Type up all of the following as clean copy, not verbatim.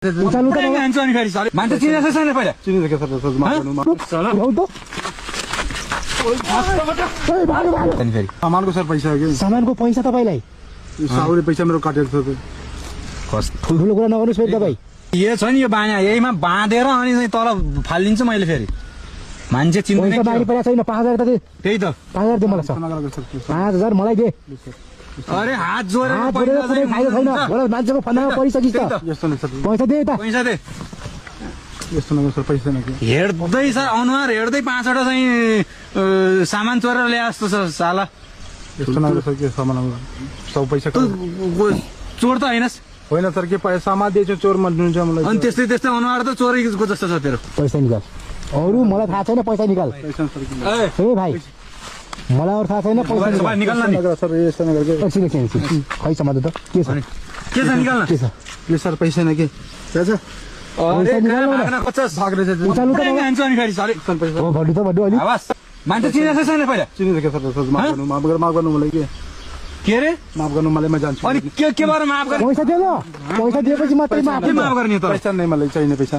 मान्छे चिनेको छैन पहिला चिनेको छ सर सामानको सर पैसा हो सामानको पैसा तपाईलाई साउरे पैसा मेरो काटेको छ ठुलो कुरा नगर्नुहोस् फेरि तपाईँ यो छ नि यो बाँया यहीमा बाँधेर अनि चाहिँ तल फालिदिन्छु मैले फेरि मान्छे चिन्दैन पैसा बाँडी परेको छैन 5000 त त्यही त 5000 दे मलाई 5000 मलाई दे अरे हात जोडेर फाइदा छैन मलाई मान्छेको फन्दामा परिसकिस् त यस्तो नै सर पैसा दे त पैसा दे यस्तो नै सर पैसा नै हेर्दै सर अनुहार हेर्दै 5वटा चाहिँ सामान चोरेर ल्याए जस्तो छ साला यस्तो नै सर के सामान सब पैसा चोर त हैनस् होइन सर के पैसा सामान दिएछ चोर मान्नुहुन्छ मलाई अनि त्यस्तै त्यस्तै अनुहार त चोरेको जस्तो छ तेरो पैसा निकाल अरु मलाई थाहा छैन पैसा निकाल पैसा सर ए भाइ मलाई अरु थाहा छैन पैसा निकाल्न नि सर यस्तो नै गर्छ एकछिन खै समाज त के छ निकाल्न के छ यो सर पैसा नै के छ अरे भाग्न खोज्छस् भाग्ने छ उचाल्नु त हान्छु अनि फेरि सरी हो भन्नु त भन्नु अलि आवाज मान्छे चिनेको छैन पहिला चिनेको सर माफ गर्नु मलाई के रे माफ गर्नु मलाई म जान्छु अनि के भएर माफ गर्ने पैसा दे ल पैसा दिएपछि मात्रै माफ के माफ गर्ने त पैसा नै मलाई चाहिने पैसा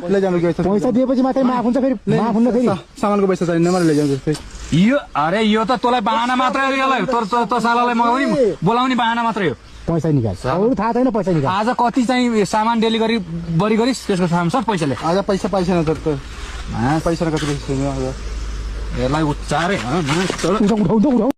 लैजानु के पैसा दिएपछि मात्रै माफ हुन्छ फेरि माफ हुन्न फेरि सामानको पैसा चाहिने मलाई लैजानु जस्तै यो अरे यो त तँलाई बाहना मात्रै हो यसलाई त सालालाई मगाउने बोलाउने बाहना मात्रै हो पैसा निकाल अरु थाहा छैन पैसा निकाल आज कति चाहिँ सामान डेलिभरी बढी गरिस् त्यसको सामान सब पैसाले आज पैसा पाइसेन सर त पैसा कति पैसा छैन आज यसलाई उच्चारे उठाउ